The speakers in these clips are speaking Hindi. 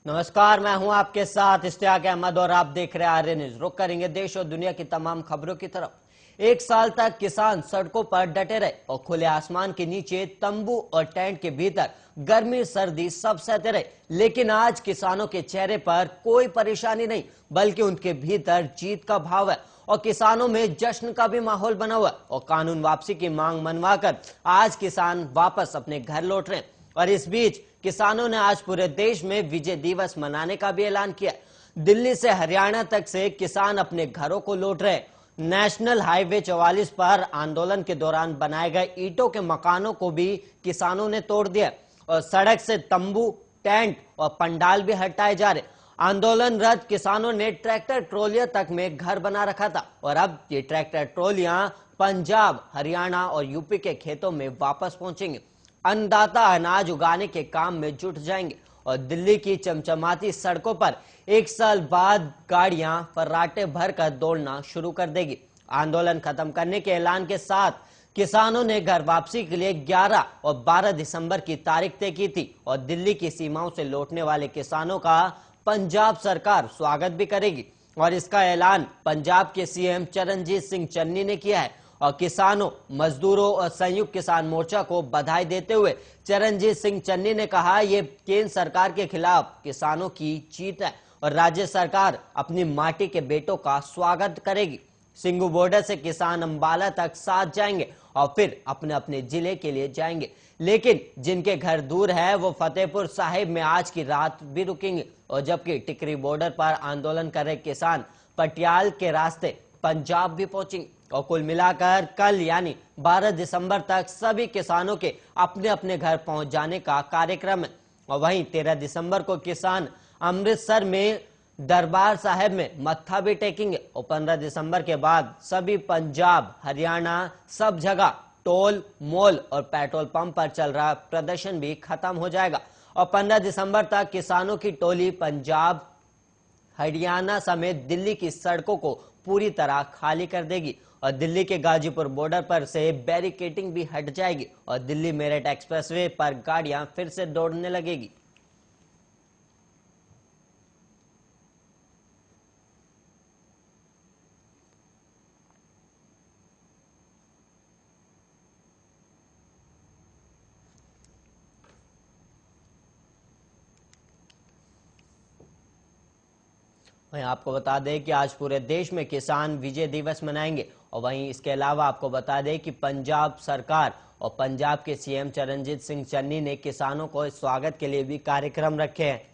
नमस्कार, मैं हूं आपके साथ इश्तियाक अहमद और आप देख रहे हैं आर्य न्यूज। रुक करेंगे देश और दुनिया की तमाम खबरों की तरफ। एक साल तक किसान सड़कों पर डटे रहे और खुले आसमान के नीचे तंबू और टेंट के भीतर गर्मी सर्दी सब सहते रहे, लेकिन आज किसानों के चेहरे पर कोई परेशानी नहीं, बल्कि उनके भीतर जीत का भाव है और किसानों में जश्न का भी माहौल बना हुआ है। और कानून वापसी की मांग मनवाकर आज किसान वापस अपने घर लौट रहे हैं। और इस बीच किसानों ने आज पूरे देश में विजय दिवस मनाने का भी ऐलान किया। दिल्ली से हरियाणा तक से किसान अपने घरों को लौट रहे। नेशनल हाईवे 44 पर आंदोलन के दौरान बनाए गए ईंटों के मकानों को भी किसानों ने तोड़ दिया और सड़क से तंबू, टेंट और पंडाल भी हटाए जा रहे। आंदोलनरत किसानों ने ट्रैक्टर ट्रॉलियां तक में घर बना रखा था और अब ये ट्रैक्टर ट्रॉलियां पंजाब, हरियाणा और यूपी के खेतों में वापस पहुंचेंगे। अन्नदाता अनाज उगाने के काम में जुट जाएंगे और दिल्ली की चमचमाती सड़कों पर एक साल बाद गाड़ियां फर्राटे भरकर दौड़ना शुरू कर देगी। आंदोलन खत्म करने के ऐलान के साथ किसानों ने घर वापसी के लिए 11 और 12 दिसंबर की तारीख तय की थी और दिल्ली की सीमाओं से लौटने वाले किसानों का पंजाब सरकार स्वागत भी करेगी। और इसका ऐलान पंजाब के सीएम चरणजीत सिंह चन्नी ने किया है और किसानों, मजदूरों और संयुक्त किसान मोर्चा को बधाई देते हुए चरणजीत सिंह चन्नी ने कहा, ये केंद्र सरकार के खिलाफ किसानों की जीत है और राज्य सरकार अपनी माटी के बेटों का स्वागत करेगी। सिंगू बॉर्डर से किसान अंबाला तक साथ जाएंगे और फिर अपने अपने जिले के लिए जाएंगे, लेकिन जिनके घर दूर है वो फतेहपुर साहिब में आज की रात भी रुकेंगे। और जबकि टिकरी बॉर्डर पर आंदोलन कर रहे किसान पटियाल के रास्ते पंजाब भी पहुंचेंगे। और कुल मिलाकर कल यानी 12 दिसंबर तक सभी किसानों के अपने अपने घर पहुंच जाने का कार्यक्रम है। और वहीं 13 दिसंबर को किसान अमृतसर में दरबार साहिब में मत्था भी टेकेंगे और 15 दिसंबर के बाद सभी पंजाब, हरियाणा सब जगह टोल, मॉल और पेट्रोल पंप पर चल रहा प्रदर्शन भी खत्म हो जाएगा। और 15 दिसंबर तक किसानों की टोली पंजाब, हरियाणा समेत दिल्ली की सड़कों को पूरी तरह खाली कर देगी और दिल्ली के गाजीपुर बॉर्डर पर से बैरिकेडिंग भी हट जाएगी और दिल्ली मेरठ एक्सप्रेसवे पर गाड़ियां फिर से दौड़ने लगेगी। वहीं आपको बता दें कि आज पूरे देश में किसान विजय दिवस मनाएंगे और वहीं इसके अलावा आपको बता दें कि पंजाब सरकार और पंजाब के सीएम चरणजीत सिंह चन्नी ने किसानों को स्वागत के लिए भी कार्यक्रम रखे हैं।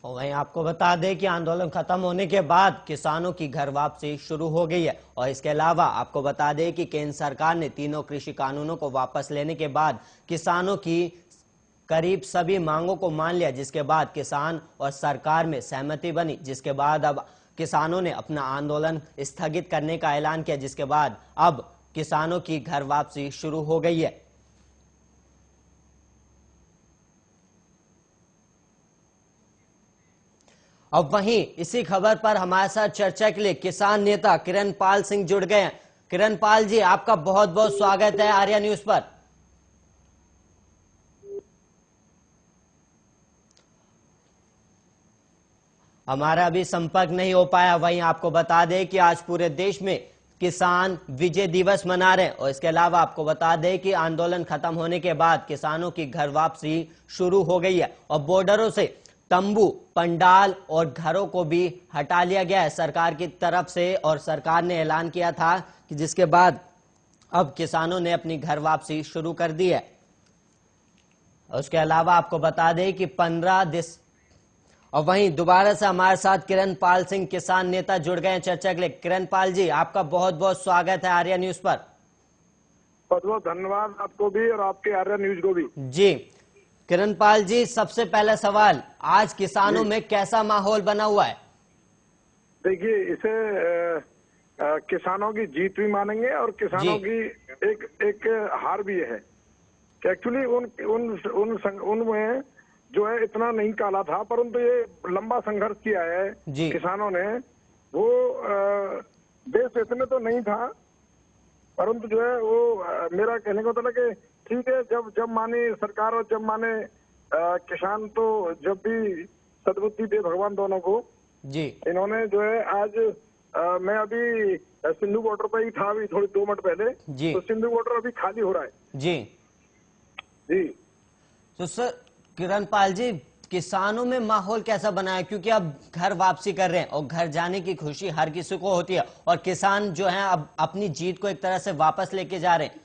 और वहीं आपको बता दें कि आंदोलन खत्म होने के बाद किसानों की घर वापसी शुरू हो गई है। और इसके अलावा आपको बता दें कि केंद्र सरकार ने तीनों कृषि कानूनों को वापस लेने के बाद किसानों की करीब सभी मांगों को मान लिया, जिसके बाद किसान और सरकार में सहमति बनी, जिसके बाद अब किसानों ने अपना आंदोलन स्थगित करने का ऐलान किया, जिसके बाद अब किसानों की घर वापसी शुरू हो गई है। अब वहीं इसी खबर पर हमारे साथ चर्चा के लिए किसान नेता किरण पाल सिंह जुड़ गए हैं। किरण पाल जी, आपका बहुत बहुत स्वागत है आर्या न्यूज पर। हमारा अभी संपर्क नहीं हो पाया। वहीं आपको बता दें कि आज पूरे देश में किसान विजय दिवस मना रहे हैं और इसके अलावा आपको बता दें कि आंदोलन खत्म होने के बाद किसानों की घर वापसी शुरू हो गई है और बॉर्डरों से तंबू, पंडाल और घरों को भी हटा लिया गया है सरकार की तरफ से। और सरकार ने ऐलान किया था कि जिसके बाद अब किसानों ने अपनी घर वापसी शुरू कर दी है। उसके अलावा आपको बता दें कि 15 और वहीं दोबारा से हमारे साथ किरण पाल सिंह किसान नेता जुड़ गए हैं चर्चा के लिए। किरण पाल जी, आपका बहुत बहुत स्वागत है आर्या न्यूज पर। बहुत बहुत धन्यवाद आपको भी और आपके आर्या न्यूज को भी। जी, किरणपाल जी, सबसे पहला सवाल, आज किसानों में कैसा माहौल बना हुआ है? देखिए, इसे किसानों की जीत भी मानेंगे और किसानों की एक हार भी है कि एक्चुअली उनमें जो है इतना नहीं काला था, परंतु ये लंबा संघर्ष किया है किसानों ने। वो देश इतने तो नहीं था, परंतु जो है वो मेरा कहने का मतलब कि ठीक है, जब माने सरकार और जब माने किसान, तो जब भी सद्बुद्धि दे भगवान दोनों को जी। इन्होंने जो है आज मैं अभी सिंधु बॉर्डर पर ही था, अभी थोड़ी 2 मिनट पहले जी। तो सिंधु बॉर्डर अभी खाली हो रहा है जी जी। तो सर किरणपाल जी, किसानों में माहौल कैसा बना है? क्योंकि अब घर वापसी कर रहे हैं और घर जाने की खुशी हर किसी को होती है, और किसान जो है अब अपनी जीत को एक तरह से वापस लेके जा रहे हैं।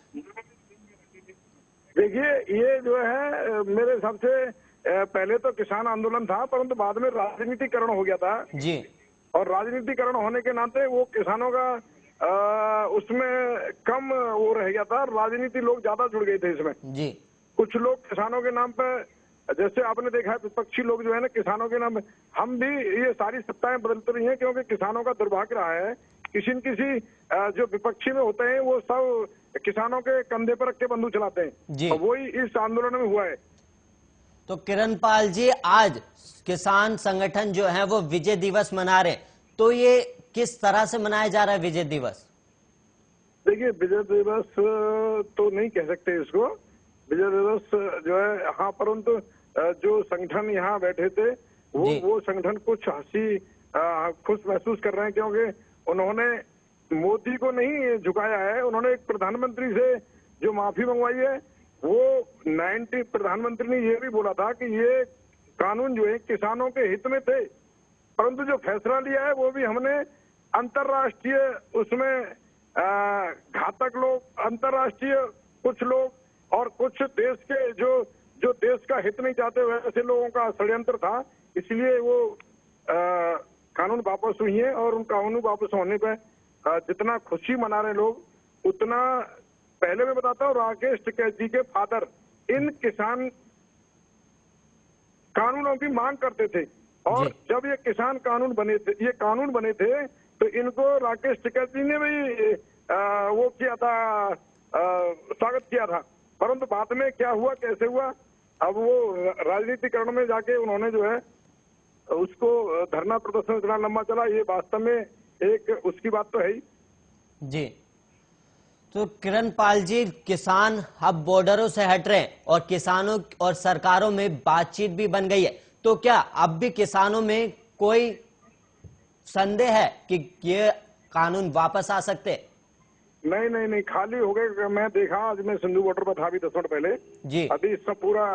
देखिए, ये जो है मेरे हिसाब से पहले तो किसान आंदोलन था, परंतु बाद में राजनीतिकरण हो गया था जी। और राजनीतिकरण होने के नाते वो किसानों का उसमें कम वो रह गया था, राजनीति लोग ज्यादा जुड़ गए थे इसमें जी। कुछ लोग किसानों के नाम पे, जैसे आपने देखा है विपक्षी लोग जो है ना किसानों के नाम, हम भी, ये सारी सत्ताएं बदलती रही हैं, क्योंकि किसानों का दुर्भाग्य रहा है किसी न किसी जो विपक्षी में होते हैं वो सब किसानों के कंधे पर रख के बंदूक चलाते हैं जी। और वही इस आंदोलन में हुआ है। तो किरणपाल जी, आज किसान संगठन जो है वो विजय दिवस मना रहे हैं, तो ये किस तरह से मनाया जा रहा है विजय दिवस? देखिए, विजय दिवस तो नहीं कह सकते इसको, विजय दिवस जो है, हाँ, परंतु जो संगठन यहाँ बैठे थे वो संगठन कुछ खुश महसूस कर रहे हैं, क्योंकि उन्होंने मोदी को नहीं झुकाया है। उन्होंने एक प्रधानमंत्री से जो माफी मंगवाई है, वो 90 प्रधानमंत्री ने ये भी बोला था कि ये कानून जो है किसानों के हित में थे, परंतु जो फैसला लिया है वो भी हमने अंतर्राष्ट्रीय उसमें घातक लोग, अंतर्राष्ट्रीय कुछ लोग और कुछ देश के जो देश का हित नहीं चाहते वैसे लोगों का षड्यंत्र था, इसलिए वो कानून वापस हुई है। और उन कानून वापस होने पर जितना खुशी मना रहे लोग, उतना, पहले मैं बताता हूँ, राकेश टिकैत जी के फादर इन किसान कानूनों की मांग करते थे, और जब ये किसान कानून बने थे, ये कानून बने थे, तो इनको राकेश टिकैत जी ने भी वो किया था, स्वागत किया था। परंतु बाद में क्या हुआ, कैसे हुआ, अब वो राजनीतिकरण में जाके उन्होंने जो है उसको धरना प्रदर्शन इतना लंबा चला, ये वास्तव में एक उसकी बात तो है ही जी। तो किरणपाल जी, किसान अब बॉर्डरों से हट रहे हैं और किसानों और सरकारों में बातचीत भी बन गई है, तो क्या अब भी किसानों में कोई संदेह है कि ये कानून वापस आ सकते हैं? नहीं, खाली हो गए। मैं देखा, आज मैं सिंधु बॉर्डर पर था अभी 10 मिनट पहले जी। अभी इसका पूरा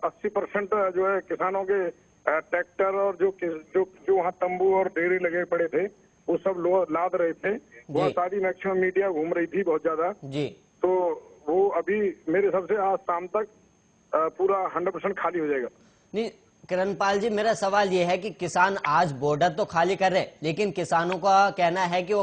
80% जो है किसानों के ट्रैक्टर और जो वहाँ तंबू और डेरे लगे पड़े थे वो सब लाद रहे थे। वहाँ सारी मैक्सिमम मीडिया घूम रही थी बहुत ज्यादा जी। तो वो अभी मेरे हिसाब से आज शाम तक पूरा 100% खाली हो जाएगा। नहीं किरणपाल जी, मेरा सवाल ये है कि किसान आज बॉर्डर तो खाली कर रहे हैं, लेकिन किसानों का कहना है कि वो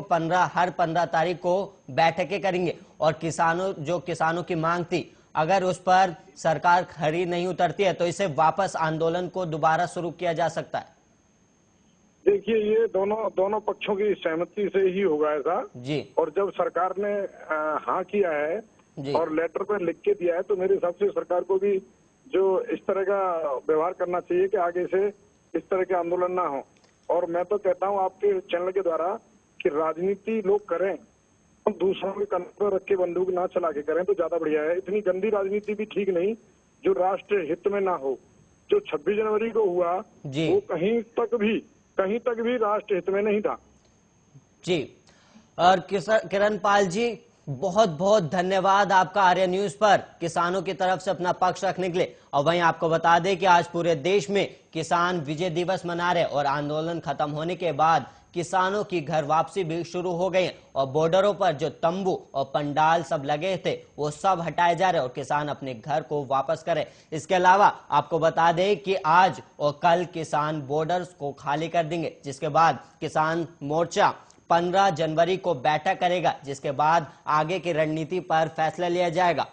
हर 15 तारीख को बैठकें करेंगे, और किसानों की मांग थी, अगर उस पर सरकार खरी नहीं उतरती है तो इसे वापस आंदोलन को दोबारा शुरू किया जा सकता है। देखिए, ये दोनों पक्षों की सहमति से ही होगा ऐसा जी। और जब सरकार ने हाँ किया है और लेटर पर लिख के दिया है, तो मेरे हिसाब से सरकार को भी जो इस तरह का व्यवहार करना चाहिए कि आगे से इस तरह के आंदोलन ना हो। और मैं तो कहता हूँ आपके चैनल के द्वारा कि राजनीति लोग करें, हम दूसरों के कंधे पर रख के बंदूक ना चला के करें तो ज्यादा बढ़िया है। इतनी गंदी राजनीति भी ठीक नहीं जो राष्ट्र हित में ना हो। जो 26 जनवरी को हुआ वो कहीं तक भी राष्ट्र हित में नहीं था जी। और किरणपाल जी, बहुत बहुत धन्यवाद आपका आर्य न्यूज पर किसानों की तरफ से अपना पक्ष रखने के लिए। और वहीं आपको बता दें कि आज पूरे देश में किसान विजय दिवस मना रहे और आंदोलन खत्म होने के बाद किसानों की घर वापसी भी शुरू हो गई है, और बॉर्डरों पर जो तंबू और पंडाल सब लगे थे वो सब हटाए जा रहे और किसान अपने घर को वापस करें। इसके अलावा आपको बता दें कि आज और कल किसान बॉर्डर्स को खाली कर देंगे, जिसके बाद किसान मोर्चा 15 जनवरी को बैठक करेगा, जिसके बाद आगे की रणनीति पर फैसला लिया जाएगा।